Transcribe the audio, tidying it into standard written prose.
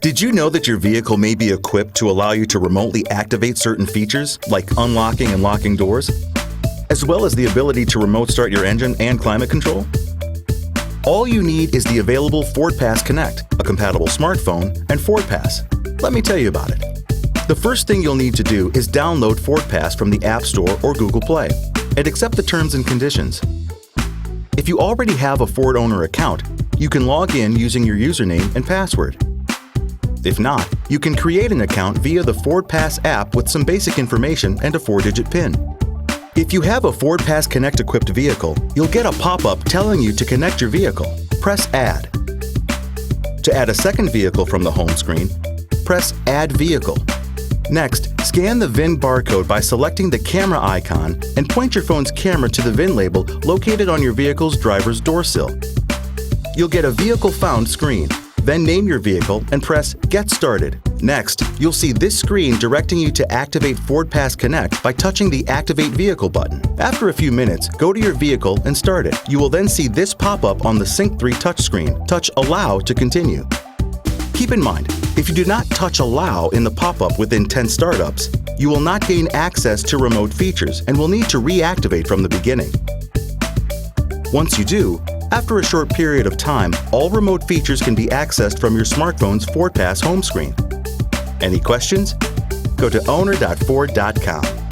Did you know that your vehicle may be equipped to allow you to remotely activate certain features, like unlocking and locking doors, as well as the ability to remote start your engine and climate control? All you need is the available FordPass Connect, a compatible smartphone, and FordPass. Let me tell you about it. The first thing you'll need to do is download FordPass from the App Store or Google Play and accept the terms and conditions. If you already have a Ford owner account, you can log in using your username and password. If not, you can create an account via the FordPass app with some basic information and a 4-digit PIN. If you have a FordPass Connect equipped vehicle, you'll get a pop-up telling you to connect your vehicle. Press Add. To add a second vehicle from the home screen, press Add Vehicle. Next, scan the VIN barcode by selecting the camera icon and point your phone's camera to the VIN label located on your vehicle's driver's door sill. You'll get a Vehicle Found screen. Then name your vehicle and press Get Started. Next, you'll see this screen directing you to activate FordPass Connect by touching the Activate Vehicle button. After a few minutes, go to your vehicle and start it. You will then see this pop-up on the Sync 3 touchscreen. Touch Allow to continue. Keep in mind, if you do not touch Allow in the pop-up within 10 startups, you will not gain access to remote features and will need to reactivate from the beginning. Once you do, after a short period of time, all remote features can be accessed from your smartphone's FordPass home screen. Any questions? Go to owner.ford.com.